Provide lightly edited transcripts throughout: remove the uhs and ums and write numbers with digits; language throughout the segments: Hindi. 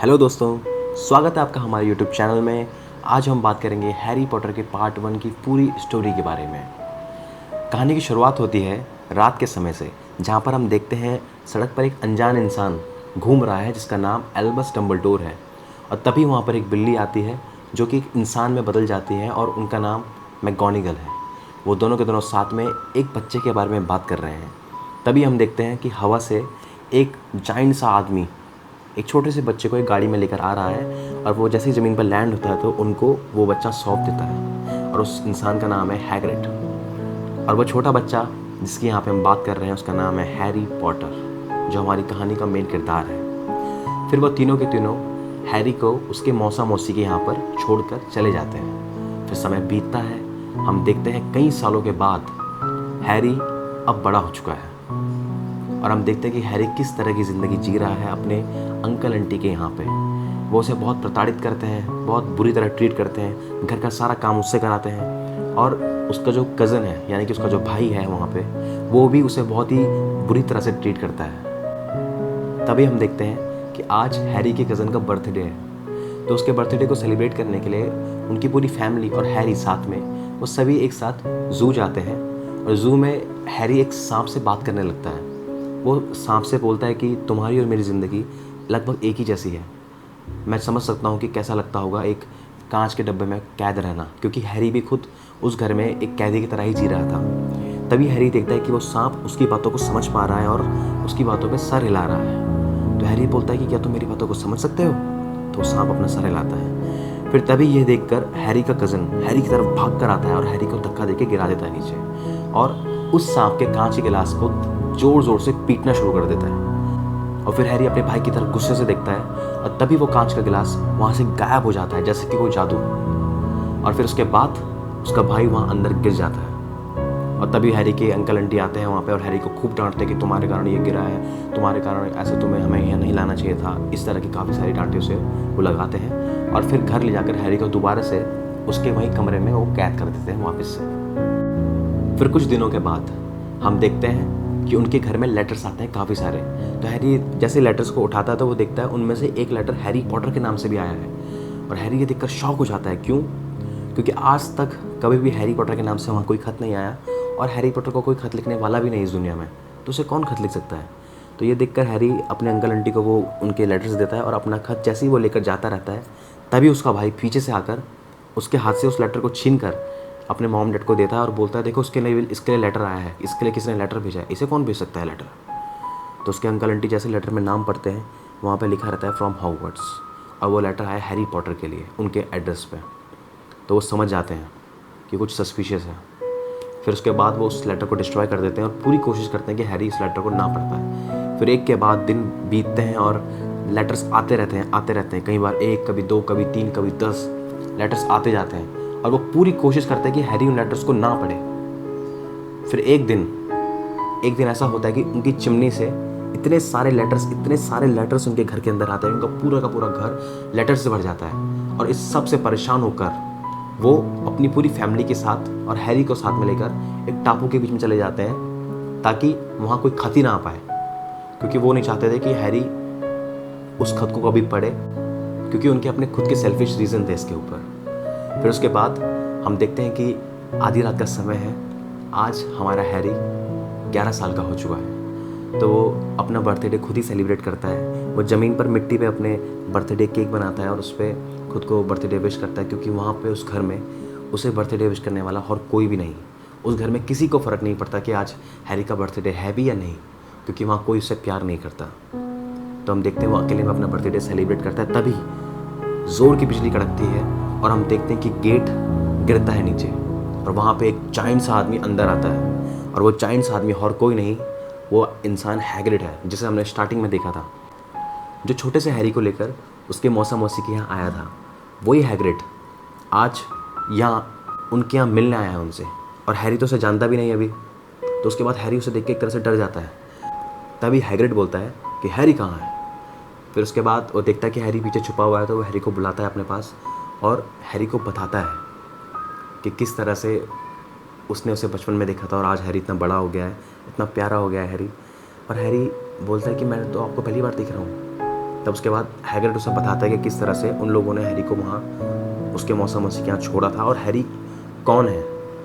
हेलो दोस्तों, स्वागत है आपका हमारे यूट्यूब चैनल में। आज हम बात करेंगे हैरी पॉटर के पार्ट 1 की पूरी स्टोरी के बारे में। कहानी की शुरुआत होती है रात के समय से, जहाँ पर हम देखते हैं सड़क पर एक अनजान इंसान घूम रहा है जिसका नाम एल्बस डम्बलडोर है। और तभी वहाँ पर एक बिल्ली आती है जो कि एक इंसान में बदल जाती है और उनका नाम मैगोनिगल है। वो दोनों के दोनों साथ में एक बच्चे के बारे में बात कर रहे हैं। तभी हम देखते हैं कि हवा से एक जाइंट सा आदमी एक छोटे से बच्चे को एक गाड़ी में लेकर आ रहा है, और वो जैसे ही ज़मीन पर लैंड होता है तो उनको वो बच्चा सौंप देता है, और उस इंसान का नाम है हैग्रिड। और वो छोटा बच्चा जिसकी यहाँ पे हम बात कर रहे हैं उसका नाम है हैरी पॉटर, जो हमारी कहानी का मेन किरदार है। फिर वो तीनों के तीनों हैरी को उसके मौसा मौसी के यहाँ पर छोड़कर चले जाते हैं। फिर समय बीतता है, हम देखते हैं कई सालों के बाद हैरी अब बड़ा हो चुका है, और हम देखते हैं कि हैरी किस तरह की ज़िंदगी जी रहा है अपने अंकल आंटी के यहाँ पे। वो उसे बहुत प्रताड़ित करते हैं, बहुत बुरी तरह ट्रीट करते हैं, घर का सारा काम उससे कराते हैं। और उसका जो कज़न है, यानी कि उसका जो भाई है वहाँ पे, वो भी उसे बहुत ही बुरी तरह से ट्रीट करता है। तभी हम देखते हैं कि आज हैरी के कज़न का बर्थडे है, तो उसके बर्थडे को सेलिब्रेट करने के लिए उनकी पूरी फैमिली और हैरी साथ में वो सभी एक साथ ज़ू जाते हैं। और ज़ू में हैरी एक सांप से बात करने लगता है। वो सांप से बोलता है कि तुम्हारी और मेरी ज़िंदगी लगभग एक ही जैसी है। मैं समझ सकता हूँ कि कैसा लगता होगा एक कांच के डब्बे में कैद रहना, क्योंकि हैरी भी खुद उस घर में एक कैदी की तरह ही जी रहा था। तभी हैरी देखता है कि वो सांप उसकी बातों को समझ पा रहा है और उसकी बातों पे सर हिला रहा है। तो हैरी बोलता है कि क्या तुम मेरी बातों को समझ सकते हो? तो सांप अपना सर हिलाता है। फिर तभी यह देखकर हैरी का कज़न हैरी की तरफ भाग कर आता है और हैरी को धक्का देके गिरा देता है नीचे, और उस सांप के कांच के गिलास को जोर जोर से पीटना शुरू कर देता है। और फिर हैरी अपने भाई की तरफ गुस्से से देखता है, और तभी वो कांच का गिलास वहाँ से गायब हो जाता है जैसे कि कोई जादू। और फिर उसके बाद उसका भाई वहाँ अंदर गिर जाता है। और तभी हैरी के अंकल आंटी आते हैं वहाँ पे, और हैरी को खूब डांटते हैं कि तुम्हारे कारण ये गिरा है, तुम्हारे कारण ऐसे तुम्हें हमें यहाँ नहीं लाना चाहिए था। इस तरह की काफ़ी सारी डांटें उसे वो लगाते हैं, और फिर घर ले जाकर हैरी को दोबारा से उसके वहीं कमरे में वो कैद कर देते हैं वापस से। फिर कुछ दिनों के बाद हम देखते हैं कि उनके घर में लेटर्स आते हैं काफ़ी सारे। तो हैरी जैसे लेटर्स को उठाता है तो वो देखता है उनमें से एक लेटर हैरी पॉटर के नाम से भी आया है। और हैरी ये देखकर शॉक हो जाता है। क्यों? क्योंकि आज तक कभी भी हैरी पॉटर के नाम से वहाँ कोई खत नहीं आया, और हैरी पॉटर को कोई खत लिखने वाला भी नहीं इस दुनिया में, तो उसे कौन खत लिख सकता है? तो ये देखकर हैरी अपने अंकल आंटी को वो उनके लेटर्स देता है, और अपना खत जैसे ही वो लेकर जाता रहता है तभी उसका भाई पीछे से आकर उसके हाथ से उस लेटर को छीन कर अपने मॉम डैड को देता है और बोलता है देखो इसके लिए लेटर आया है, इसके लिए किसी ने लेटर भेजा है, इसे कौन भेज सकता है लेटर? तो उसके अंकल आंटी जैसे लेटर में नाम पढ़ते हैं, वहाँ पे लिखा रहता है फ्रॉम हॉगवर्ट्स, और वो लेटर आया हैरी पॉटर के लिए उनके एड्रेस पे। तो वो समझ जाते हैं कि कुछ सस्पिशियस है। फिर उसके बाद वो उस लेटर को डिस्ट्रॉय कर देते हैं और पूरी कोशिश करते हैं कि हैरी इस लेटर को ना पढ़ पाए। फिर एक के बाद दिन बीतते हैं और लेटर्स आते रहते हैं। कई बार 1, कभी 2, कभी 3, कभी 10 लेटर्स आते जाते हैं, और वो पूरी कोशिश करते हैं कि हैरी उन लेटर्स को ना पढ़े। फिर एक दिन ऐसा होता है कि उनकी चिमनी से इतने सारे लेटर्स उनके घर के अंदर आते हैं, उनका पूरा का पूरा घर लेटर्स से भर जाता है। और इस सब से परेशान होकर वो अपनी पूरी फैमिली के साथ और हैरी को साथ में लेकर एक टापू के बीच में चले जाते हैं, ताकि वहाँ कोई खत ही ना आ पाए, क्योंकि वो नहीं चाहते थे कि हैरी उस खत को कभी पढ़े, क्योंकि उनके अपने खुद के सेल्फिश रीज़न थे इसके ऊपर। फिर उसके बाद हम देखते हैं कि आधी रात का समय है। आज हमारा हैरी 11 साल का हो चुका है, तो वो अपना बर्थडे खुद ही सेलिब्रेट करता है। वो ज़मीन पर मिट्टी पे अपने बर्थडे केक बनाता है और उस पर खुद को बर्थडे विश करता है, क्योंकि वहाँ पे उस घर में उसे बर्थडे विश करने वाला और कोई भी नहीं। उस घर में किसी को फ़र्क नहीं पड़ता कि आज हैरी का बर्थडे है भी या नहीं, क्योंकि वहाँ कोई उससे प्यार नहीं करता। तो हम देखते हैं वो अकेले में अपना बर्थडे सेलिब्रेट करता है। तभी ज़ोर की बिजली कड़कती है और हम देखते हैं कि गेट गिरता है नीचे, और वहाँ पे एक जाइंट सा आदमी अंदर आता है। और वो जाइंट सा आदमी और कोई नहीं, वो इंसान हैग्रिड है, जिसे हमने स्टार्टिंग में देखा था, जो छोटे से हैरी को लेकर उसके मौसा मौसी के यहाँ आया था। वही हैग्रिड आज यहाँ उनके यहाँ मिलने आया है उनसे, और हैरी तो उसे जानता भी नहीं अभी। तो उसके बाद हैरी उसे देख के एक तरह से डर जाता है। तभी हैग्रिड बोलता है कि हैरी कहाँ है? फिर उसके बाद वो देखता है कि हैरी पीछे छुपा हुआ है, तो वो हैरी को बुलाता है अपने पास और हैरी को बताता है कि किस तरह से उसने उसे बचपन में देखा था और आज हैरी इतना बड़ा हो गया है, इतना प्यारा हो गया है हैरी। और हैरी बोलता है कि मैं तो आपको पहली बार देख रहा हूँ। तब उसके बाद हैग्रिड उसे बताता है कि किस तरह से उन लोगों ने हैरी को वहाँ उसके मौसा मौसी के यहाँ छोड़ा था और हैरी कौन है।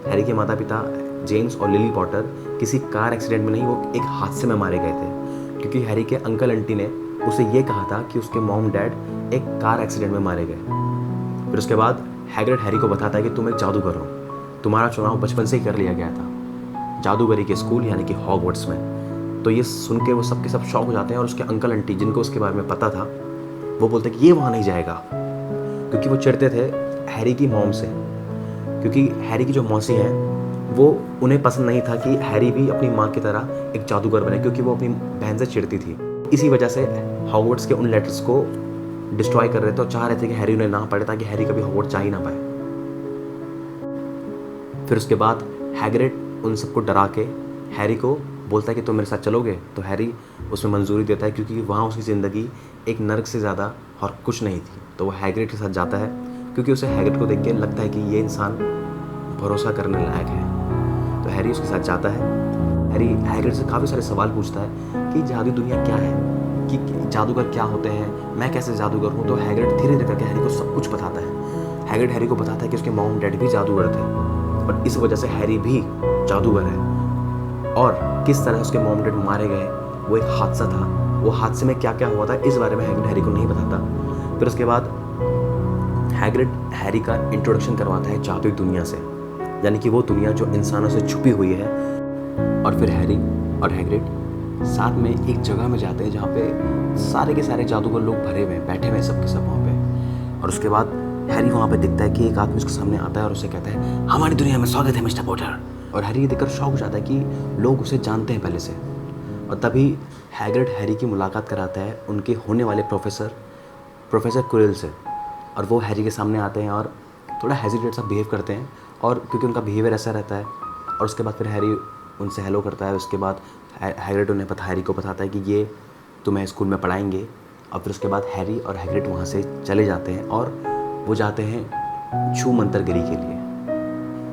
हैरी के माता पिता जेम्स और लिली पॉटर किसी कार एक्सीडेंट में नहीं, वो एक हादसे में मारे गए थे, क्योंकि हैरी के अंकल आंटी ने उसे ये कहा था कि उसके मॉम डैड एक कार एक्सीडेंट में मारे गए। फिर उसके बाद हैग्रिड हैरी को बताता है कि तुम एक जादूगर हो, तुम्हारा चुनाव बचपन से ही कर लिया गया था जादूगरी के स्कूल यानी कि हॉगवर्ट्स में। तो ये सुन के वो सब के सब शॉक हो जाते हैं और उसके अंकल आंटी जिनको उसके बारे में पता था वो बोलते हैं कि ये वहाँ नहीं जाएगा, क्योंकि वो चिढ़ते थे हैरी की मॉम से, क्योंकि हैरी की जो मौसी हैं वो उन्हें पसंद नहीं था कि हैरी भी अपनी माँ की तरह एक जादूगर बने, क्योंकि वो अपनी बहन से चिढ़ती थी। इसी वजह से हॉगवर्ट्स के उन लेटर्स को डिस्ट्रॉय कर रहे थे और चाह रहे थे कि हैरी उन्हें ना पढ़े ताकि हैरी कभी हॉगवर्ट्स जा ही ना पाए। फिर उसके बाद हैग्रिड उन सबको डरा के हैरी को बोलता है कि तुम मेरे साथ चलोगे, तो हैरी उसमें मंजूरी देता है, क्योंकि वहाँ उसकी ज़िंदगी एक नर्क से ज़्यादा और कुछ नहीं थी। तो वो हैग्रिड के साथ जाता है, क्योंकि उसे हैग्रिड को देख के लगता है कि ये इंसान भरोसा करने लायक है। तो हैरी उसके साथ जाता है। हैरी हैग्रिड से काफ़ी सारे सवाल पूछता है कि जादू दुनिया क्या है, कि जादूगर क्या होते हैं, मैं कैसे जादूगर हूँ। तो हैग्रिड धीरे धीरे करके हैरी को सब कुछ बताता है। हैग्रिड हैरी को बताता है कि उसके मॉम डैड भी जादूगर थे और इस वजह से हैरी भी जादूगर है, और किस तरह उसके मॉम डैड मारे गए, वो एक हादसा था, वो हादसे में क्या क्या हुआ था इस बारे में हैग्रिड हैरी को नहीं बताता। फिर उसके बाद हैग्रिड हैरी का इंट्रोडक्शन करवाता है जादुई दुनिया से, यानी कि वो दुनिया जो इंसानों से छुपी हुई है। और फिर हैरी और हैग्रिड साथ में एक जगह में जाते हैं जहाँ पे सारे के सारे जादूगर लोग भरे हुए बैठे हुए सब के सब वहाँ पे। और उसके बाद हैरी वहाँ पे दिखता है कि एक आदमी उसके सामने आता है और उसे कहता है हमारी दुनिया में स्वागत है मिस्टर पॉटर। और हैरी ये देखकर शॉक हो जाता है कि लोग उसे जानते हैं पहले से। और तभी हैग्रिड हैरी की मुलाकात कराता है उनके होने वाले प्रोफेसर क्विरल से, और वो हैरी के सामने आते हैं और थोड़ा हेजिटेट सा बिहेव करते हैं, और क्योंकि उनका बिहेवियर ऐसा रहता है। और उसके बाद फिर हैरी उनसे हेलो करता है। उसके बाद हैग्रिड उन्हें हैरी को बताता है कि ये तुम्हें स्कूल में पढ़ाएंगे। और फिर उसके बाद हैरी और हैग्रिड वहाँ से चले जाते हैं और वो जाते हैं छू मंतरगिरी के लिए,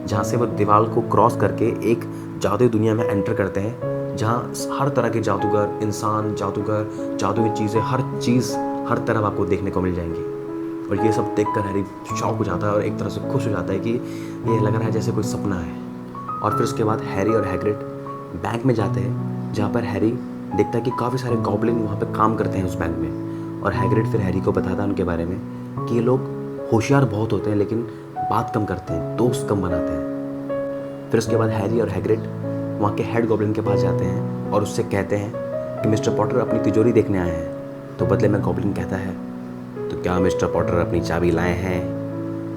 जहाँ से वो दीवार को क्रॉस करके एक जादुई दुनिया में एंटर करते हैं, जहाँ हर तरह के जादूगर, इंसान, जादूगर, जादुई चीज़ें, हर चीज़ हर तरफ आपको देखने को मिल जाएंगी। और ये सब देखकर हैरी शॉक हो जाता है और एक तरह से खुश हो जाता है कि ये लग रहा है जैसे कोई सपना है। और फिर उसके बाद हैरी और हैग्रिड बैंक में जाते हैं, जहाँ पर हैरी देखता है कि काफ़ी सारे गॉब्लिन वहाँ पे काम करते हैं उस बैंक में। और हैग्रिड फिर हैरी को बताता है उनके बारे में कि ये लोग होशियार बहुत होते हैं लेकिन बात कम करते हैं, दोस्त कम बनाते हैं। फिर उसके बाद हैरी और हैग्रिड वहाँ के हेड गॉब्लिन के पास जाते हैं और उससे कहते हैं कि मिस्टर पॉटर अपनी तिजोरी देखने आए हैं। तो बदले में गॉब्लिन कहता है तो क्या मिस्टर पॉटर अपनी चाबी लाए हैं?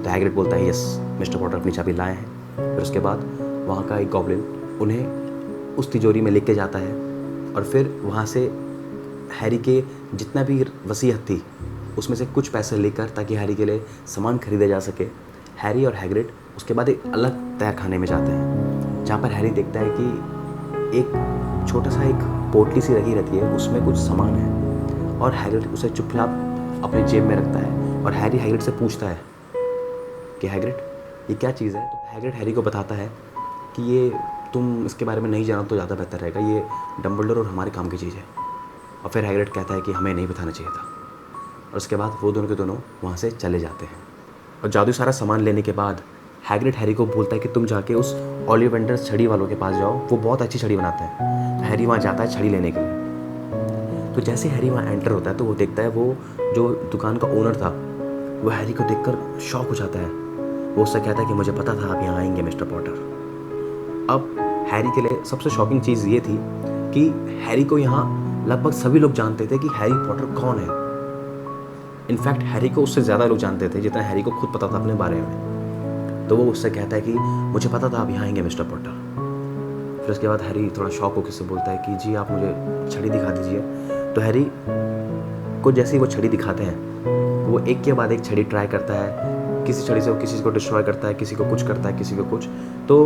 तो हैग्रिड बोलता है यस, मिस्टर पॉटर अपनी चाबी लाए हैं। फिर उसके बाद वहाँ का एक गॉब्लिन उन्हें उस तिजोरी में लेके जाता है, और फिर वहाँ से हैरी के जितना भी वसीयत थी उसमें से कुछ पैसे लेकर, ताकि हैरी के लिए सामान खरीदा जा सके, हैरी और हैग्रिड उसके बाद एक अलग तहखाने में जाते हैं, जहाँ पर हैरी देखता है कि एक छोटा सा एक पोटली सी रखी रहती है, उसमें कुछ सामान है, और हैग्रिड उसे चुपचाप अपने जेब में रखता है। और हैरी हैग्रिड से पूछता है कि हैग्रिड ये क्या चीज़ है? तो हैग्रिड हैरी को बताता है कि ये तुम इसके बारे में नहीं जानो तो ज़्यादा बेहतर रहेगा, ये डम्बलडोर और हमारे काम की चीज़ है। और फिर हैग्रिड कहता है कि हमें नहीं बताना चाहिए था। और उसके बाद वो दोनों के दोनों वहाँ से चले जाते हैं। और जादू सारा सामान लेने के बाद हैग्रिड हैरी को बोलता है कि तुम जाके उस ओलिवेंडर छड़ी वालों के पास जाओ, वो बहुत अच्छी छड़ी बनाते हैं। तो हैरी वहाँ जाता है छड़ी लेने के लिए। तो जैसे हैरी वहाँ एंटर होता है तो वो देखता है वो जो दुकान का ओनर था वो हैरी को देखकर शॉक हो जाता है। वो उससे कहता है कि मुझे पता था आप यहाँ आएंगे मिस्टर पॉटर। अब हैरी के लिए सबसे शॉकिंग चीज़ ये थी कि हैरी को यहाँ लगभग सभी लोग जानते थे कि हैरी पॉटर कौन है। इनफैक्ट हैरी को उससे ज़्यादा लोग जानते थे जितना हैरी को खुद पता था अपने बारे में। तो वो उससे कहता है कि मुझे पता था आप यहाँ आएंगे मिस्टर पॉटर। फिर उसके बाद हैरी थोड़ा शॉक होकर से बोलता है कि जी आप मुझे छड़ी दिखा दीजिए। तो हैरी को जैसे ही वो छड़ी दिखाते हैं वो एक के बाद एक छड़ी ट्राई करता है, किसी छड़ी से वो किसी को डिस्ट्रॉय करता है, किसी को कुछ करता है, किसी को कुछ। तो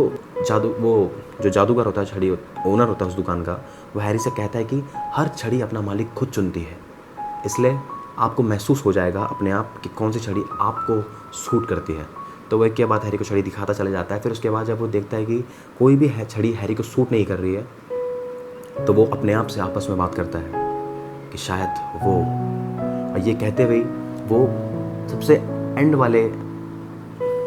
वो जो जादूगर होता है, छड़ी ओनर होता है उस दुकान का, वो हैरी से कहता है कि हर छड़ी अपना मालिक खुद चुनती है, इसलिए आपको महसूस हो जाएगा अपने आप कि कौन सी छड़ी आपको सूट करती है। तो वो एक के बाद हैरी को छड़ी दिखाता चला जाता है। फिर उसके बाद जब वो देखता है कि कोई भी छड़ी हैरी को सूट नहीं कर रही है तो वो अपने आप से आपस में बात करता है कि शायद वो और ये कहते हुए वो सबसे एंड वाले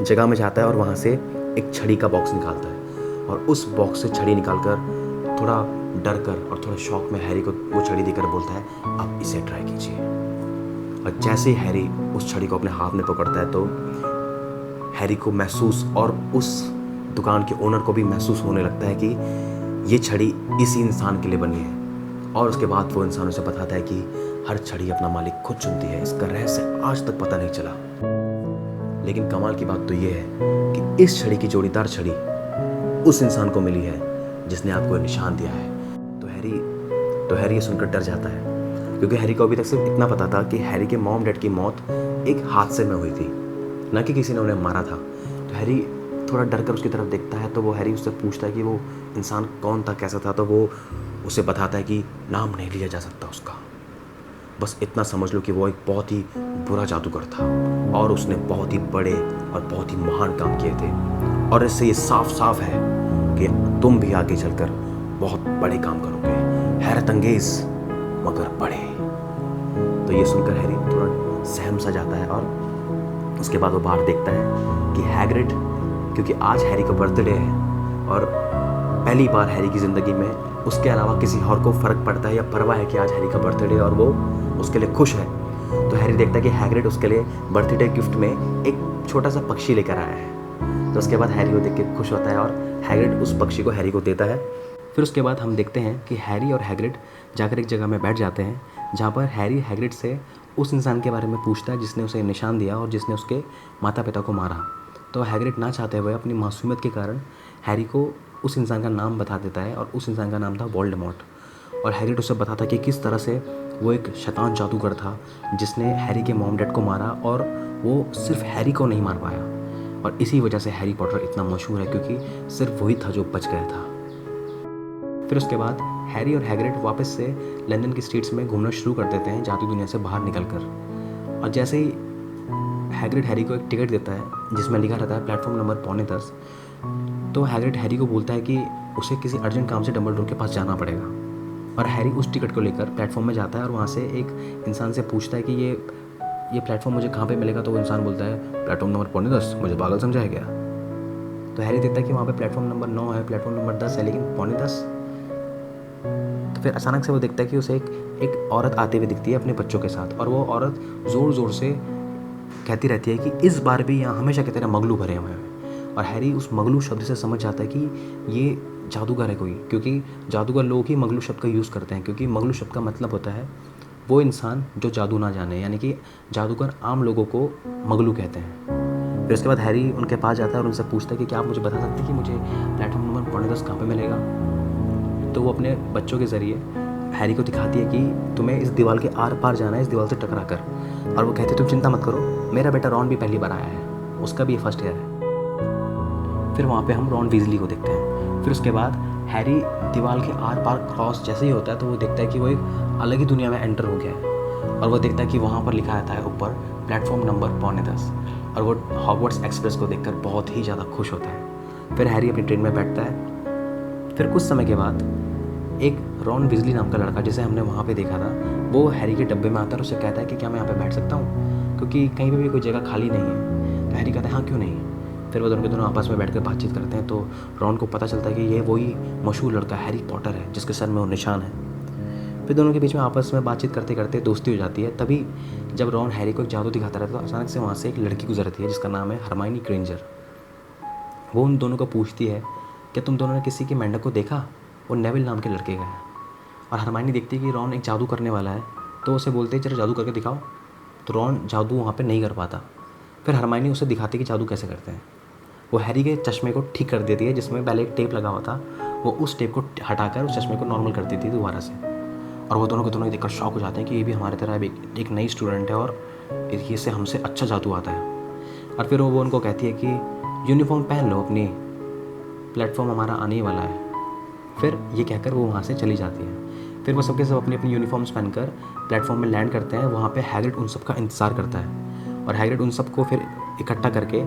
जगह में जाता है और वहाँ से एक छड़ी का बॉक्स निकालता है और उस बॉक्स से छड़ी निकालकर थोड़ा डर कर और थोड़ा शौक में हैरी को वो छड़ी देकर बोलता है, आप इसे ट्राई कीजिए। और जैसे ही हैरी उस छड़ी को अपने हाथ में पकड़ता है तो हैरी को महसूस और उस दुकान के ओनर को भी महसूस होने लगता है कि ये छड़ी इसी इंसान के लिए बनी है। और उसके बाद वो इंसान उसे बताता है कि हर छड़ी अपना मालिक खुद चुनती है। इसका रहस्य आज तक पता नहीं चला। लेकिन कमाल की बात तो ये है कि इस छड़ी की जोड़ीदार छड़ी उस इंसान को मिली है जिसने आपको निशान दिया है। तो हैरी ये सुनकर डर जाता है, क्योंकि हैरी को अभी तक सिर्फ इतना पता था कि हैरी के मॉम डैड की मौत एक हादसे में हुई थी, ना कि किसी ने उन्हें मारा था। तो हैरी थोड़ा डर कर उसकी तरफ देखता है। तो वो हैरी उससे पूछता है कि वो इंसान कौन था, कैसा था। तो वो उसे बताता है कि नाम नहीं लिया जा सकता उसका, बस इतना समझ लो कि वो एक बहुत ही बुरा जादूगर था और उसने बहुत ही बड़े और बहुत ही महान काम किए थे। और इससे ये साफ साफ है कि तुम भी आगे चलकर बहुत बड़े काम करोगे, हैरत अंगेज मगर बड़े। तो ये सुनकर हैरी थोड़ा सहम सा जाता है और उसके बाद वो बाहर देखता है कि हैग्रिड, क्योंकि आज हैरी का बर्थडे है और पहली बार हैरी की ज़िंदगी में उसके अलावा किसी और को फ़र्क पड़ता है या परवाह है कि आज हैरी का बर्थडे है और वो उसके लिए खुश है। तो हैरी देखता है कि हैग्रिड उसके लिए बर्थडे गिफ्ट में एक छोटा सा पक्षी लेकर आया है। तो उसके बाद हैरी को देख के खुश होता है और हैग्रिड उस पक्षी को हैरी को देता है। फिर उसके बाद हम देखते हैं कि हैरी और हैग्रिड जाकर एक जगह में बैठ जाते हैं, जहाँ पर हैरी हैग्रिड से उस इंसान के बारे में पूछता है जिसने उसे निशान दिया और जिसने उसके माता पिता को मारा। तो हैग्रिड ना चाहते हुए अपनी मासूमियत के कारण हैरी को उस इंसान का नाम बता देता है और उस इंसान का नाम था वोल्डेमॉर्ट। और हैग्रिड उसे बताता है कि किस तरह से वो एक शैतान जादूगर था जिसने हैरी के मॉम डैड को मारा और वो सिर्फ हैरी को नहीं मार पाया। और इसी वजह से हैरी पॉटर इतना मशहूर है, क्योंकि सिर्फ वही था जो बच गया था। फिर उसके बाद हैरी और हैग्रिड वापस से लंदन की स्ट्रीट्स में घूमना शुरू कर देते हैं, जादू दुनिया से बाहर निकलकर। और जैसे ही हैग्रिड हैरी को एक टिकट देता है जिसमें लिखा रहता है प्लेटफॉर्म नंबर 9:45, तो हैग्रिड हैरी को बोलता है कि उसे किसी अर्जेंट काम से डंबलडोर के पास जाना पड़ेगा। और हैरी उस टिकट को लेकर प्लेटफॉर्म में जाता है और वहाँ से एक इंसान से पूछता है कि ये प्लेटफॉर्म मुझे कहाँ पे मिलेगा। तो वो इंसान बोलता है प्लेटफॉर्म नंबर 9:45, मुझे पागल समझाया गया। तो हैरी देखता है कि वहाँ पे प्लेटफॉर्म नंबर 9 है, प्लेटफॉर्म नंबर 10 है, लेकिन 9:45। तो फिर अचानक से वो देखता है कि उसे एक औरत आते हुए दिखती है अपने बच्चों के साथ। और वो औरत ज़ोर ज़ोर से कहती रहती है कि इस बार भी यहाँ हमेशा की तरह मगलू भरे हुए हैं। और हैरी उस मगलू शब्द से समझ जाता है कि ये जादूगर है कोई, क्योंकि जादूगर लोग ही मगलू शब्द का यूज़ करते हैं, क्योंकि मगलू शब्द का मतलब होता है वो इंसान जो जादू ना जाने, यानी कि जादूगर आम लोगों को मगलू कहते हैं। फिर उसके बाद हैरी उनके पास जाता है और उनसे पूछता है कि क्या आप मुझे बता सकते हैं कि मुझे प्लेटफॉर्म नंबर 9:45 कहाँ पे मिलेगा। तो वो अपने बच्चों के ज़रिए हैरी को दिखाती है कि तुम्हें इस दीवार के आर पार जाना है, इस दीवार से टकरा कर। और वो कहते तुम चिंता मत करो, मेरा बेटा रॉन भी पहली बार आया है, उसका भी ये फर्स्ट ईयर है। फिर वहाँ पे हम रॉन वीजली को देखते हैं। फिर उसके बाद हैरी दीवार के आर पार क्रॉस जैसे ही होता है तो वो देखता है कि वो एक अलग ही दुनिया में एंटर हो गया है। और वो देखता है कि वहाँ पर लिखा रहता है ऊपर प्लेटफॉर्म नंबर 9:45। और वो हॉगवर्ट्स एक्सप्रेस को देखकर बहुत ही ज़्यादा खुश होता है। फिर हैरी अपनी ट्रेन में बैठता है। फिर कुछ समय के बाद एक रॉन वीजली नाम का लड़का जिसे हमने वहाँ पे देखा था, वो हैरी के डब्बे में आता है और उससे कहता है कि क्या मैं यहाँ पे बैठ सकता हूँ, क्योंकि कहीं पे भी कोई जगह खाली नहीं है। तो हैरी कहता है हाँ क्यों नहीं। फिर वो दोनों के दोनों आपस में बैठकर बातचीत करते हैं। तो रॉन को पता चलता है कि ये वही मशहूर लड़का हैरी पॉटर है जिसके सर में वो निशान है। फिर दोनों के बीच में आपस में बातचीत करते करते दोस्ती हो जाती है। तभी जब रॉन हैरी को एक जादू दिखाता रहता है तो अचानक से वहाँ से एक लड़की गुजरती है जिसका नाम है हरमाइनी ग्रेंजर। वो उन दोनों को पूछती है कि तुम दोनों ने किसी के मेंढक को देखा। वो नेविल नाम के लड़के का है। और हरमाइनी देखती है कि रॉन एक जादू करने वाला है, तो उसे बोलते हैं चलो जादू करके दिखाओ। तो रॉन जादू वहाँ पे नहीं कर पाता। फिर हरमाइनी उसे दिखाती है कि जादू कैसे करते हैं। वो हैरी के चश्मे को ठीक कर देती है, जिसमें पहले एक टेप लगा हुआ था, वो उस टेप को हटाकर उस चश्मे को नॉर्मल कर देती थी दोबारा से। और वो दोनों के दोनों देखकर शॉक हो जाते हैं कि ये भी हमारे तरह एक नई स्टूडेंट है और इससे हमसे अच्छा जादू आता है। और फिर वो उनको कहती है कि यूनिफॉर्म पहन लो अपनी, प्लेटफॉर्म हमारा आने ही वाला है। फिर ये कहकर वो वहाँ से चली जाती है। फिर वो सबके सब अपनी अपनी यूनिफॉर्म्स पहनकर प्लेटफॉर्म में लैंड करते हैं। वहाँ पे हैग्रिड उन सब का इंतज़ार करता है और हैग्रिड उन सबको फिर इकट्ठा करके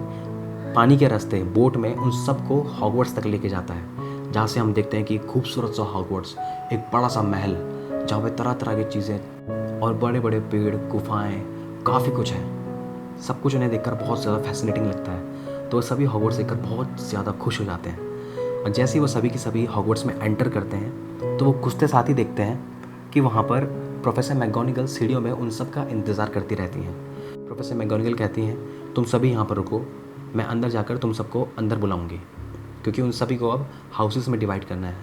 पानी के रास्ते बोट में उन सबको हॉगवर्ट्स तक लेके जाता है, जहाँ से हम देखते हैं कि खूबसूरत सा हॉगवर्ट्स, एक बड़ा सा महल जहाँ पे तरह तरह की चीज़ें और बड़े बड़े पेड़, गुफाएं, काफ़ी कुछ है। सब कुछ उन्हें देखकर बहुत ज़्यादा फैसिनेटिंग लगता है, तो वो सभी हॉगवर्ट्स देखकर बहुत ज़्यादा खुश हो जाते हैं। और जैसे ही वो सभी के सभी हॉगवर्ट्स में एंटर करते हैं तो वो घुसते साथ ही देखते हैं कि वहाँ पर प्रोफेसर मैगोनिगल सीढ़ियों में उन सब का इंतज़ार करती रहती हैं। प्रोफेसर मैगोनिगल कहती हैं, तुम सभी यहाँ पर रुको, मैं अंदर जाकर तुम सबको अंदर बुलाऊंगी, क्योंकि उन सभी को अब हाउसेस में डिवाइड करना है,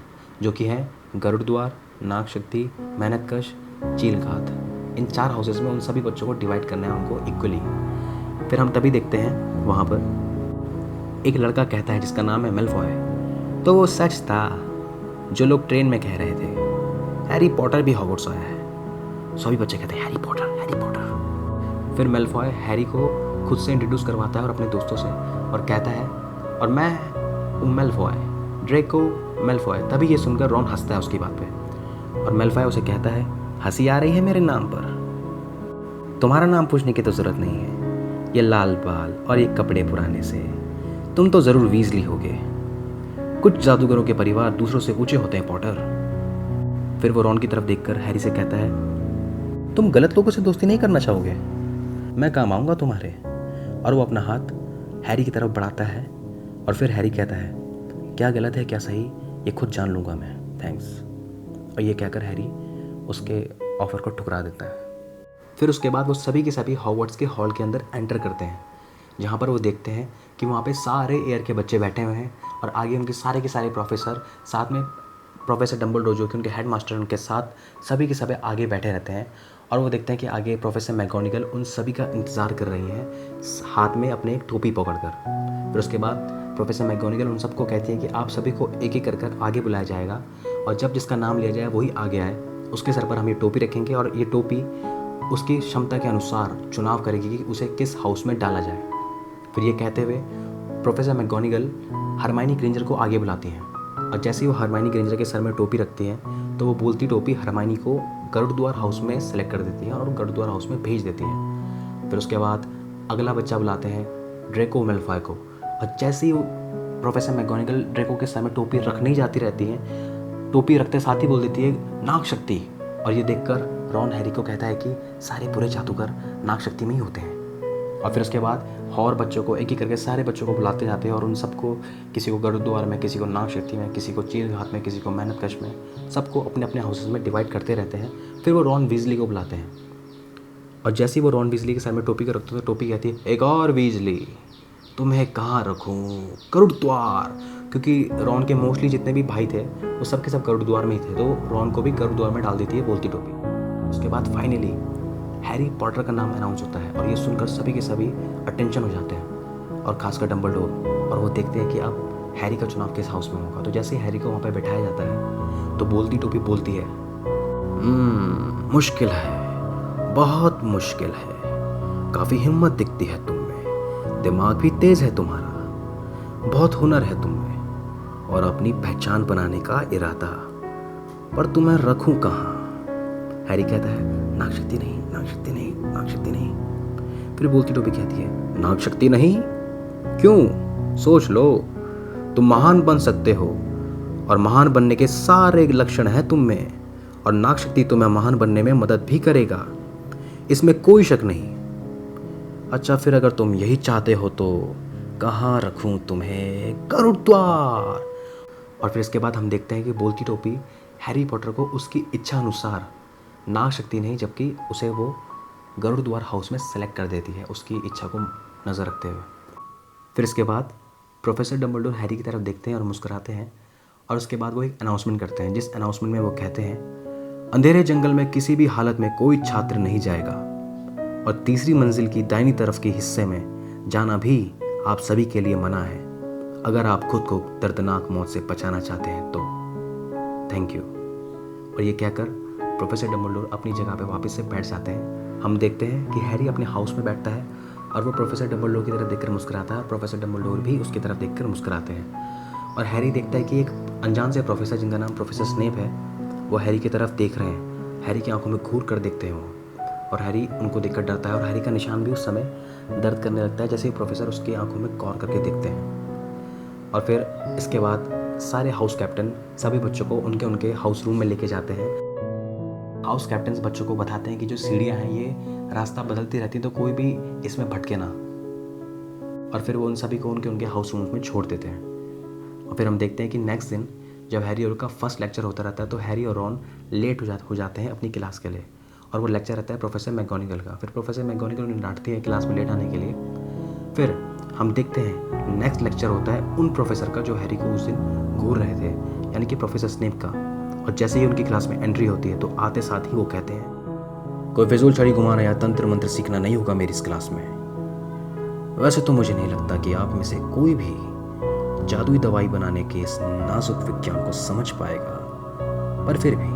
जो कि है गरुड़ द्वार, नाग शक्ति, मेहनतकश, चीलघात। इन 4 हाउसेस में उन सभी बच्चों को डिवाइड करना है उनको इक्वली। फिर हम तभी देखते हैं वहाँ पर एक लड़का कहता है जिसका नाम है मेलफॉय, तो वो सच था जो लोग ट्रेन में कह रहे थे, हैरी पॉटर भी हॉगवर्ट्स आया है। सभी बच्चे कहते हैं हैरी पॉटर, हैरी पॉटर। फिर मेलफॉय हैरी को खुद से इंट्रोड्यूस करवाता है और अपने दोस्तों से, और कहता है, और मैं हूँ मेलफॉय, ड्रेको मेलफॉय। तभी ये सुनकर रॉन हंसता है उसकी बात पे, और मेलफॉय उसे कहता है, हंसी आ रही है मेरे नाम पर? तुम्हारा नाम पूछने की तो ज़रूरत नहीं है, ये लाल बाल और ये कपड़े पुराने से तुम तो ज़रूर वीजली होगे। कुछ जादूगरों के परिवार दूसरों से ऊंचे होते हैं पॉटर। फिर वो रॉन की तरफ देखकर हैरी से कहता है, तुम गलत लोगों से दोस्ती नहीं करना चाहोगे? मैं काम आऊँगा तुम्हारे। और वो अपना हाथ हैरी की तरफ बढ़ाता है, और फिर हैरी कहता है, क्या गलत है क्या सही ये खुद जान लूँगा मैं, थैंक्स। और ये कहकर हैरी उसके ऑफ़र को ठुकरा देता है। फिर उसके बाद वो सभी के सभी हॉगवर्ट्स के हॉल के अंदर एंटर करते हैं, जहाँ पर वो देखते हैं कि वहाँ पे सारे एयर के बच्चे बैठे हुए हैं, और आगे उनके सारे के सारे प्रोफेसर, साथ में प्रोफेसर डम्बलडोर जो कि उनके हेड मास्टर, उनके साथ सभी के सभी आगे बैठे रहते हैं। और वो देखते हैं कि आगे प्रोफेसर मैगोनिगल उन सभी का इंतज़ार कर रही हैं, हाथ में अपने एक टोपी पकड़कर। फिर उसके बाद प्रोफेसर मैगोनिगल उन सबको कहती है कि आप सभी को एक एक कर आगे बुलाया जाएगा, और जब जिसका नाम लिया जाए वही आगे आए, उसके सर पर हम ये टोपी रखेंगे, और ये टोपी उसकी क्षमता के अनुसार चुनाव करेगी कि उसे किस हाउस में डाला जाए। फिर ये कहते हुए प्रोफेसर मैगोनिगल हरमाइनी ग्रेंजर को आगे बुलाती हैं, और जैसे ही वो हरमाइनी ग्रेंजर के सर में टोपी रखती हैं तो वो बोलती टोपी हरमाइनी को गरुड़ द्वार हाउस में सेलेक्ट कर देती हैं और गरुड़ द्वार हाउस में भेज देती हैं। फिर उसके बाद अगला बच्चा बुलाते हैं ड्रेको मेलफॉय को, और जैसे ही प्रोफेसर मैगोनिगल ड्रेको के सर में टोपी रखने ही जाती रहती हैं, टोपी रखते साथ ही बोल देती है नाग शक्ति। और ये देखकर रॉन हैरी को कहता है कि सारे बुरे जादूगर नाग शक्ति में ही होते हैं। और फिर उसके बाद और बच्चों को एक एक करके सारे बच्चों को बुलाते जाते हैं, और उन सबको, किसी को गरुड़ द्वार में, किसी को नाग शक्ति में, किसी को चीलघात में, किसी को मेहनतकश में, सबको अपने अपने हाउसेस में डिवाइड करते रहते हैं। फिर वो रॉन वीजली को बुलाते हैं, और जैसे ही वो रॉन वीजली के सर में टोपी को रखते हैं तो टोपी कहती है, एक और वीजली, तुम्हें कहाँ रखूँ? गरुड़ द्वार। क्योंकि रॉन के मोस्टली जितने भी भाई थे वो सब के सब गरुड़ द्वार में ही थे, तो रॉन को भी गरुड़ द्वार में डाल देती है बोलती टोपी। उसके बाद फाइनली हैरी पॉटर का नाम अनाउंस होता है, और ये सुनकर सभी के सभी अटेंशन हो जाते हैं, और खासकर डम्बलडोर। और वो देखते हैं कि अब हैरी का चुनाव किस हाउस में होगा। तो जैसे ही हैरी को वहाँ पे बैठाया जाता है तो बोलती टोपी बोलती है, मुश्किल है, बहुत मुश्किल है, काफ़ी हिम्मत दिखती है तुम में, दिमाग भी तेज़ है तुम्हारा, बहुत हुनर है तुम में, और अपनी पहचान बनाने का इरादा, पर तुम्हें रखूं कहाँ? हैरी कहता है, नाग शक्ति नहीं, नाग शक्ति नहीं, नाग शक्ति नहीं। फिर बोलती टोपी कहती है, नाग शक्ति नहीं? क्यों? सोच लो, तुम महान बन सकते हो, और महान बनने के सारे लक्षण हैं तुम में, और नाग शक्ति तुम्हें महान बनने में मदद भी करेगा, इसमें कोई शक नहीं। अच्छा, फिर अगर तुम यही चाहते हो तो कहाँ रखूं तुम्हें? गरुड़ द्वार। और फिर इसके बाद हम देखते हैं कि बोलती टोपी हैरी पॉटर को उसकी इच्छा अनुसार नाग शक्ति नहीं, जबकि उसे वो गरुड़ द्वार हाउस में सेलेक्ट कर देती है, उसकी इच्छा को नज़र रखते हुए। फिर इसके बाद प्रोफेसर डम्बलडोर हैरी की तरफ देखते हैं और मुस्कुराते हैं, और उसके बाद वो एक अनाउंसमेंट करते हैं, जिस अनाउंसमेंट में वो कहते हैं, अंधेरे जंगल में किसी भी हालत में कोई छात्र नहीं जाएगा, और तीसरी मंजिल की दाहिनी तरफ के हिस्से में जाना भी आप सभी के लिए मना है, अगर आप खुद को दर्दनाक मौत से बचाना चाहते हैं तो। Thank you. और ये कहकर प्रोफेसर डम्बलडोर अपनी जगह पे वापस से बैठ जाते हैं। हम देखते हैं कि हैरी अपने हाउस में बैठता है, और वो प्रोफेसर डम्बलडोर की तरफ देखकर मुस्कुराता है, और प्रोफेसर डम्बलडोर भी उसकी तरफ देखकर मुस्कुराते हैं। और हैरी देखता है कि एक अनजान से प्रोफेसर, जिनका नाम प्रोफेसर स्नेप है, वो हैरी की तरफ देख रहे हैं। हैरी की आंखों में घूर कर देखते हैं वो, और हैरी उनको देखकर डरता है, और हैरी का निशान भी उस समय दर्द करने लगता है जैसे ही प्रोफेसर उसकी आंखों में गौर करके देखते हैं। और फिर इसके बाद सारे हाउस कैप्टन सभी बच्चों को उनके हाउस रूम में लेके जाते हैं। हाउस कैप्टन्स बच्चों को बताते हैं कि जो सीढ़ियाँ हैं ये रास्ता बदलती रहती हैं, तो कोई भी इसमें भटके ना। और फिर वो उन सभी को उनके हाउस रूम्स में छोड़ देते हैं। और फिर हम देखते हैं कि नेक्स्ट दिन जब हैरी और का फर्स्ट लेक्चर होता रहता है, तो हैरी और रॉन लेट हो जाते हैं अपनी क्लास के लिए। और वो लेक्चर रहता है प्रोफेसर मैकगोनागल का। फिर प्रोफेसर मैकगोनागल उन्हें डांटती है क्लास में लेट आने के लिए। फिर हम देखते हैं नेक्स्ट लेक्चर होता है उन प्रोफेसर का जो हैरी को उस दिन घूर रहे थे, यानी कि प्रोफेसर स्नेप का। और जैसे ही उनकी क्लास में एंट्री होती है तो आते साथ ही वो कहते हैं, कोई फिजूल छड़ी घुमाना या तंत्र मंत्र सीखना नहीं होगा मेरी इस क्लास में। वैसे तो मुझे नहीं लगता कि आप में से कोई भी जादुई दवाई बनाने के इस नाजुक विज्ञान को समझ पाएगा, पर फिर भी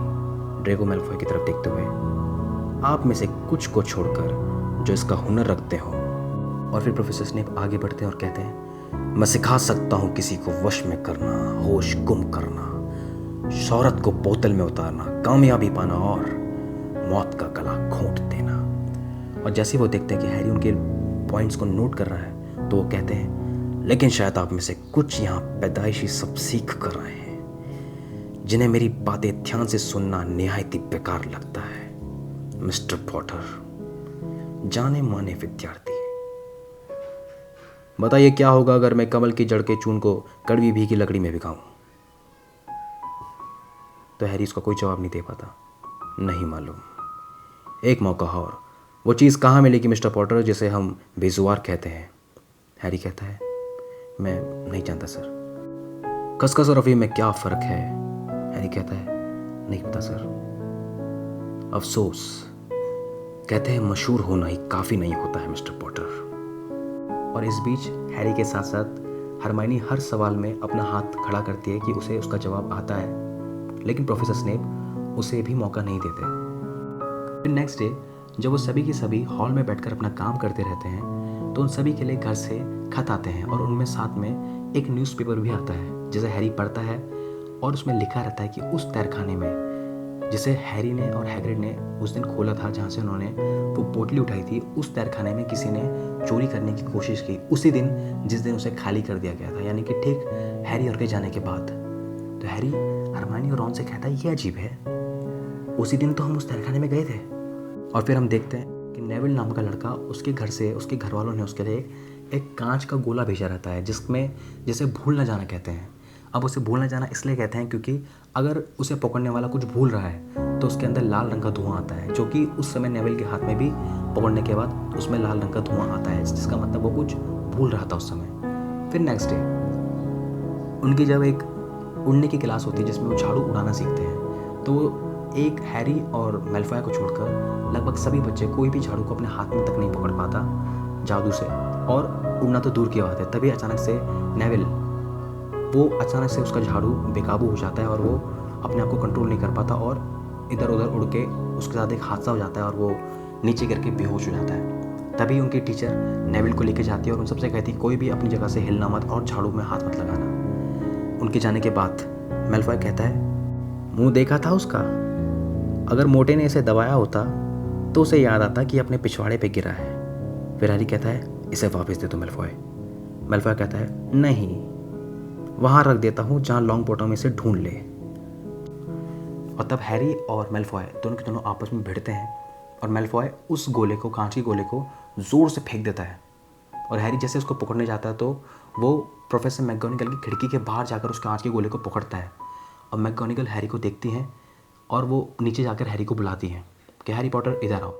ड्रेको मैल्फॉय की तरफ देखते हुए, आप में से कुछ को छोड़कर जो इसका हुनर रखते हो। और फिर प्रोफेसर स्नेप आगे बढ़ते हैं और कहते हैं, मैं सिखा सकता हूँ किसी को वश में करना, होश गुम करना, शौहरत को बोतल में उतारना, कामयाबी पाना और मौत का गला घोंट देना। और जैसे वो देखते हैं कि हैरी उनके पॉइंट्स को नोट कर रहा है, तो वो कहते हैं, लेकिन शायद आप में से कुछ यहाँ पैदाइशी सब सीख कर रहे हैं, जिन्हें मेरी बातें ध्यान से सुनना निहायती बेकार लगता है। मिस्टर पॉटर, जाने माने विद्यार्थी, बताइए क्या होगा अगर मैं कमल की जड़ के चून को कड़वी भीगी लकड़ी में भिगाऊं? तो हैरी इसका कोई जवाब नहीं दे पाता। नहीं मालूम। एक मौका और। वो चीज़ कहाँ मिलेगी मिस्टर पॉटर जिसे हम बेजुबान कहते हैं? हैरी कहता है, मैं नहीं जानता सर। खसखस और अफीम में क्या फ़र्क है? हैरी कहता है, नहीं पता सर। अफसोस, कहते हैं मशहूर होना ही काफ़ी नहीं होता है मिस्टर पॉटर। और इस बीच हैरी के साथ साथ हरमाइनी हर सवाल में अपना हाथ खड़ा करती है कि उसे उसका जवाब आता है, लेकिन प्रोफेसर स्नेप उसे भी मौका नहीं देते। फिर नेक्स्ट डे जब वो सभी के सभी हॉल में बैठकर अपना काम करते रहते हैं, तो उन सभी के लिए घर से खत आते हैं और उनमें साथ में एक न्यूज़पेपर भी आता है जिसे हैरी पढ़ता है। और उसमें लिखा रहता है कि उस तहखाने में जिसे हैरी ने और हैग्रिड ने उस दिन खोला था, जहाँ से उन्होंने वो पोटली उठाई थी, उस तहखाने में किसी ने चोरी करने की कोशिश की उसी दिन जिस दिन उसे खाली कर दिया गया था, यानी कि ठीक हैरी और के जाने के बाद। तो हैरी हरमाइनी और रॉन से कहता है, ये अजीब है, उसी दिन तो हम उस तहखाने में गए थे। और फिर हम देखते हैं कि नेविल नाम का लड़का, उसके घर से उसके घर वालों ने उसके लिए एक कांच का गोला भेजा रहता है जिसमें जिसे भूल न जाना कहते हैं। अब उसे भूल न जाना इसलिए कहते हैं क्योंकि अगर उसे पकड़ने वाला कुछ भूल रहा है तो उसके अंदर लाल रंग का धुआं आता है, जो कि उस समय नेविल के हाथ में भी पकड़ने के बाद उसमें लाल रंग का धुआं आता है, जिसका मतलब वो कुछ भूल रहा था उस समय। फिर नेक्स्ट डे उनकी जब एक उड़ने की क्लास होती है जिसमें वो झाड़ू उड़ाना सीखते हैं, तो एक हैरी और मैल्फॉय को छोड़कर लगभग सभी बच्चे कोई भी झाड़ू को अपने हाथ में तक नहीं पकड़ पाता जादू से, और उड़ना तो दूर की बात है। तभी अचानक से नेविल अचानक से उसका झाड़ू बेकाबू हो जाता है और वो अपने आप को कंट्रोल नहीं कर पाता और इधर उधर उड़ के उसके साथ एक हादसा हो जाता है और वो नीचे गिर के बेहोश हो जाता है। तभी उनकी टीचर नेविल को लेके जाती है और उन सबसे कहती है, कोई भी अपनी जगह से हिलना मत और झाड़ू में हाथ मत लगाना। उनके जाने के बाद मैल्फॉय कहता है, मुंह देखा था उसका, अगर मोटे ने इसे दबाया होता तो उसे याद आता कि अपने पिछवाड़े पे गिरा है। फिर हैरी कहता है, इसे वापस दे दो मैल्फॉय। मैल्फॉय कहता है, नहीं, वहाँ रख देता हूँ जहाँ लॉन्ग बॉटम इसे ढूंढ ले। और तब हैरी और मैल्फॉय दोनों के दोनों आपस में भिड़ते हैं और मैल्फॉय उस गोले को, कांच के गोले को ज़ोर से फेंक देता है। और हैरी जैसे उसको पकड़ने जाता है तो वो प्रोफेसर मैकगोनागल की खिड़की के बाहर जाकर उस कांच के गोले को पकड़ता है। और मैकगोनागल हैरी को देखती हैं और वो नीचे जाकर हैरी को बुलाती हैं कि हैरी पॉटर इधर आओ।